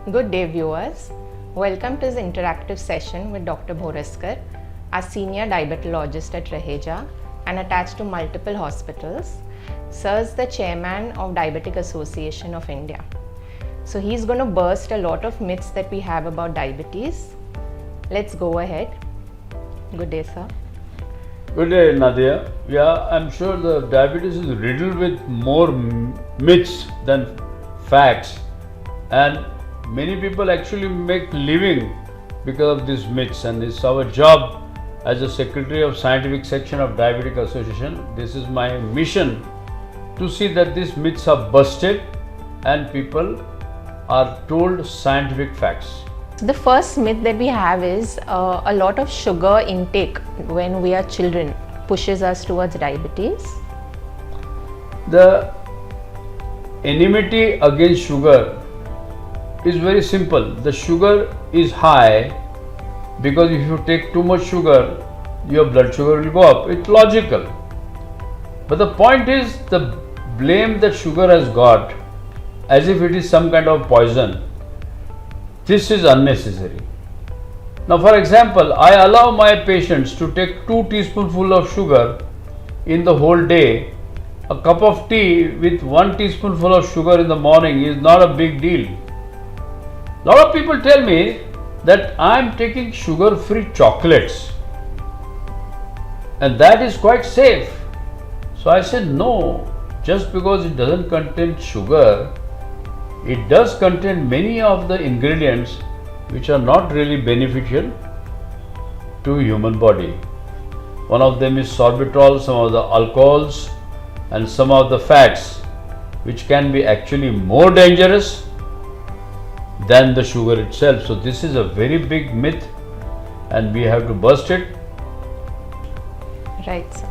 Good day viewers. Welcome to this interactive session with Dr. Bhoraskar, a senior diabetologist at Raheja and attached to multiple hospitals. Sir is the chairman of Diabetic Association of India. So he's going to burst a lot of myths that we have about diabetes. Let's go ahead. Good day, sir. Good day, Nadia. Yeah, I'm sure the diabetes is riddled with more myths than facts, and many people actually make living because of these myths, and it's our job as a secretary of scientific section of Diabetic Association. This is my mission to see that these myths are busted and people are told scientific facts. The first myth that we have is a lot of sugar intake when we are children pushes us towards diabetes. The enmity against sugar is very simple. The sugar is high because if you take too much sugar, your blood sugar will go up. It's logical. But the point is, the blame that sugar has got as if it is some kind of poison, this is unnecessary. Now, for example, I allow my patients to take 2 teaspoonfuls of sugar in the whole day. A cup of tea with 1 teaspoonful of sugar in the morning is not a big deal. A lot of people tell me that I am taking sugar-free chocolates and that is quite safe. So I said no, just because it doesn't contain sugar, it does contain many of the ingredients which are not really beneficial to human body. One of them is sorbitol, some of the alcohols and some of the fats which can be actually more dangerous than the sugar itself. So this is a very big myth and we have to bust it. Right, sir.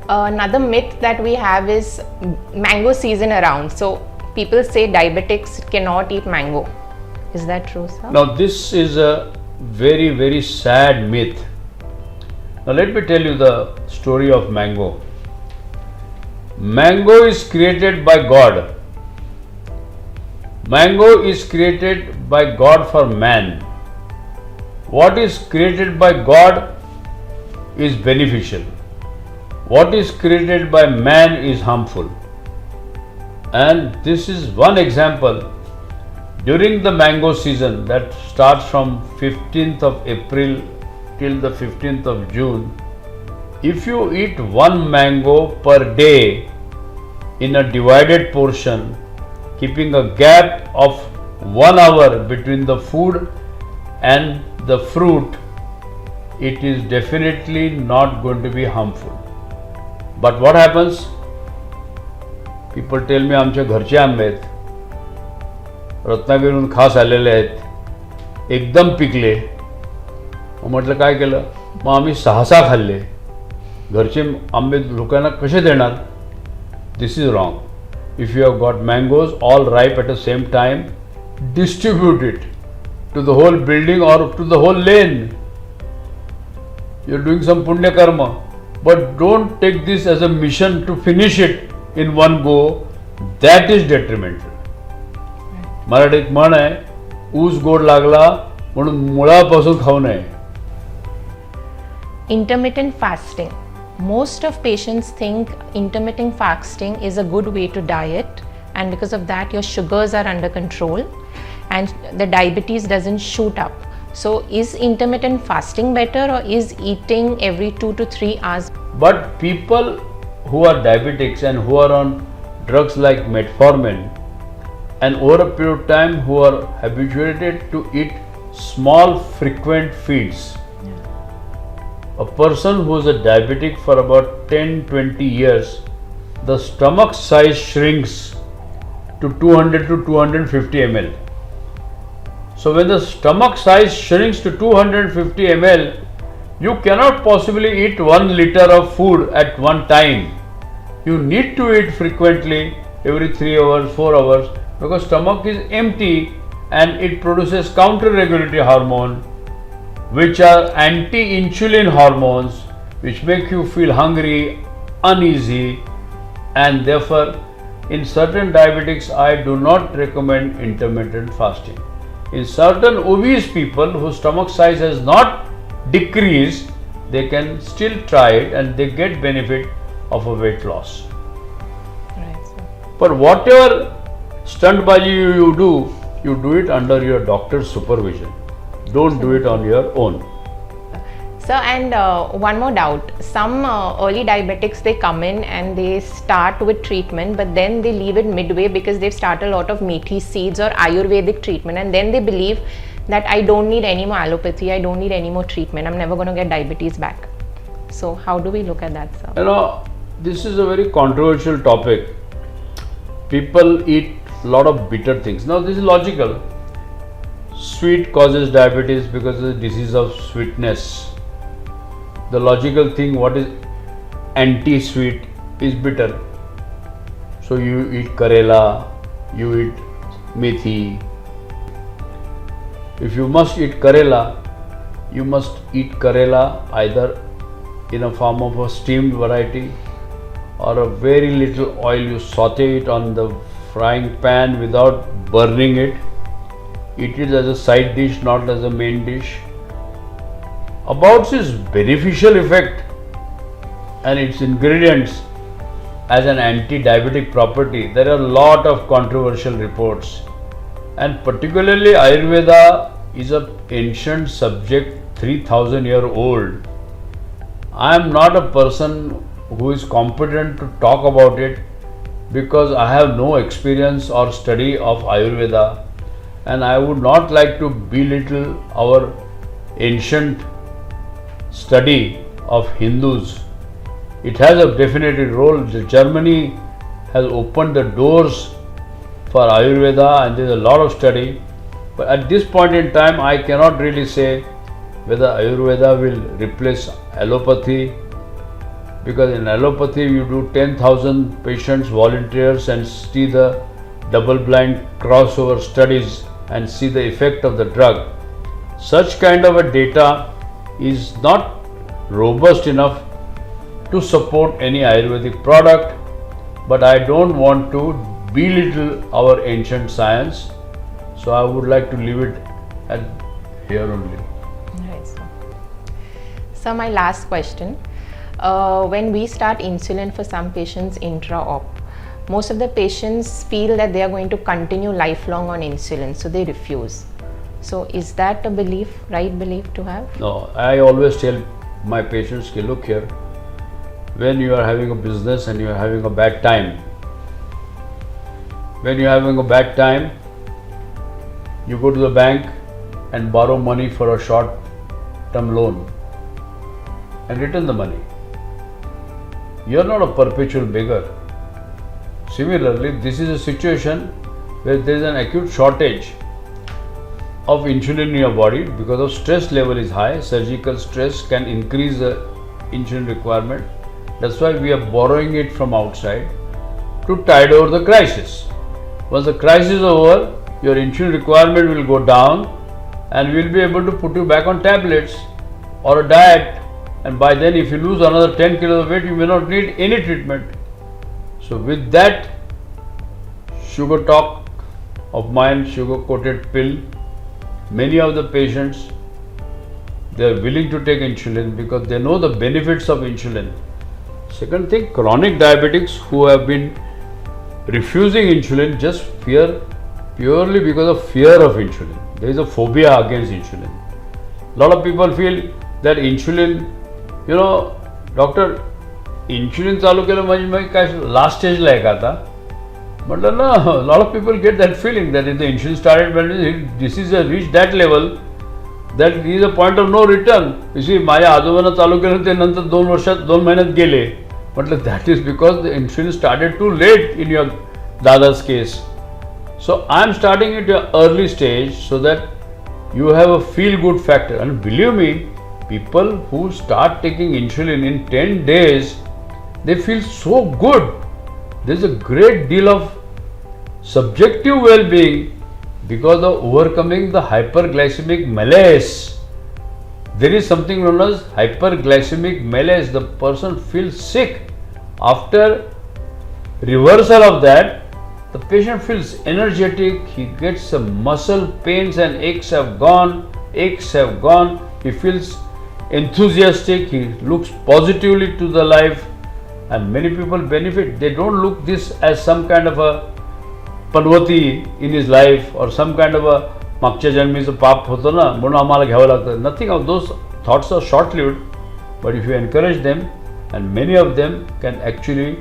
Another myth that we have is mango season around. So people say diabetics cannot eat mango. Is that true, sir? Now this is a very, very sad myth. Now let me tell you the story of mango. Mango is created by God. Mango is created by God for man. What is created by God is beneficial. What is created by man is harmful. And this is one example. During the mango season that starts from 15th of April till the 15th of June, if you eat 1 mango per day in a divided portion, keeping a gap of 1 hour between the food and the fruit, it is definitely not going to be harmful. But what happens? People tell me आमच्या घरचे आंबे आहेत, रत्नागिरीहून खास आलेले आहेत, एकदम पिकले. मग म्हटलं काय केलं? मग आम्ही 6 खाल्ले. घरचे आंबे लोकांना कसे देणार? This is wrong. If you have got mangoes all ripe at the same time, distribute it to the whole building or to the whole lane. You are doing some punya karma, but don't take this as a mission to finish it in one go. That is detrimental. मराठीत म्हण आहे, ऊस गोड लागला म्हणून मुळापासून खाऊ नये. Intermittent fasting. Most of patients think intermittent fasting is a good way to diet, and because of that your sugars are under control and the diabetes doesn't shoot up. So is intermittent fasting better or is eating every 2 to 3 hours? But people who are diabetics and who are on drugs like metformin and over a period of time who are habituated to eat small frequent feeds. A person who is a diabetic for about 10-20 years, the stomach size shrinks to 200 to 250 ml. So when the stomach size shrinks to 250 ml, you cannot possibly eat 1 liter of food at one time. You need to eat frequently, every 3 hours, 4 hours, because stomach is empty and it produces counter-regulatory hormone, which are anti-insulin hormones, which make you feel hungry, uneasy, and therefore in certain diabetics, I do not recommend intermittent fasting. In certain obese people whose stomach size has not decreased, they can still try it and they get benefit of a weight loss. Right, sir. But whatever stuntbaji you do it under your doctor's supervision. Don't do it on your own. So, and one more doubt. Some early diabetics, they come in and they start with treatment, but then they leave it midway because they've started a lot of meaty seeds or Ayurvedic treatment, and then they believe that I don't need any more allopathy, I don't need any more treatment, I'm never going to get diabetes back. So, how do we look at that, sir? You know, this is a very controversial topic. People eat a lot of bitter things. Now, this is logical. Sweet causes diabetes because of the disease of sweetness. The logical thing, what is anti-sweet is bitter. So you eat karela, you eat methi. If you must eat karela, you must eat karela either in a form of a steamed variety or a very little oil. You saute it on the frying pan without burning it. Eat it as a side dish, not as a main dish. About its beneficial effect and its ingredients as an anti-diabetic property, there are a lot of controversial reports, and particularly Ayurveda is an ancient subject, 3000-year-old. I am not a person who is competent to talk about it because I have no experience or study of Ayurveda, and I would not like to belittle our ancient study of Hindus. It has a definite role. Germany has opened the doors for Ayurveda and there is a lot of study. But at this point in time, I cannot really say whether Ayurveda will replace allopathy, because in allopathy you do 10,000 patients, volunteers, and see the double-blind crossover studies and see the effect of the drug. Such kind of a data is not robust enough to support any Ayurvedic product, but I don't want to belittle our ancient science, so I would like to leave it at here only. Right, sir. So, my last question. When we start insulin for some patients intra-op, most of the patients feel that they are going to continue lifelong on insulin, so they refuse. So, is that a belief, right belief to have? No, I always tell my patients, look here, when you are having a business and you are having a bad time, you go to the bank and borrow money for a short-term loan and return the money. You are not a perpetual beggar. Similarly, this is a situation where there is an acute shortage of insulin in your body because of stress level is high. Surgical stress can increase the insulin requirement. That's why we are borrowing it from outside to tide over the crisis. Once the crisis is over, your insulin requirement will go down and we will be able to put you back on tablets or a diet, and by then if you lose another 10 kilos of weight, you may not need any treatment. So with that sugar talk of mine, sugar coated pill, many of the patients, they are willing to take insulin because they know the benefits of insulin. Second thing, chronic diabetics who have been refusing insulin just purely because of fear of insulin. There is a phobia against insulin. A lot of people feel that insulin, doctor, insulin चालू केलं म्हणजे मग काय last स्टेजला आहे का आता? म्हटलं ना, a lot of people get that feeling that if the insulin started when disease has reached that level, that is a point of no return. You see, माझ्या आजोबांना चालू केलं ते नंतर 2 महिन्यात गेले. म्हटलं that is because the insulin started too late in your dada's case. So I am starting at an early stage so that you have a feel-good factor. And believe me, people who start taking insulin in 10 days, they feel so good. There is a great deal of subjective well-being because of overcoming the hyperglycemic malaise. There is something known as hyperglycemic malaise. The person feels sick. After reversal of that, the patient feels energetic, he gets some muscle pains and aches have gone, he feels enthusiastic, he looks positively to the life, and many people benefit. They don't look this as some kind of a panvati in his life or some kind of a मागच्या जन्मीचं पाप होतं ना म्हणून आम्हाला घ्यावं लागतं. Nothing of those thoughts are short-lived, but if you encourage them, and many of them can actually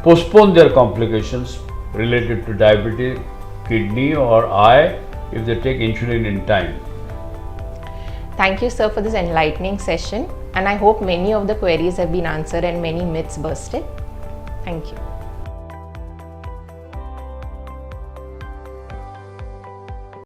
postpone their complications related to diabetes, kidney or eye if they take insulin in time. Thank you, sir, for this enlightening session, and I hope many of the queries have been answered and many myths busted. Thank you.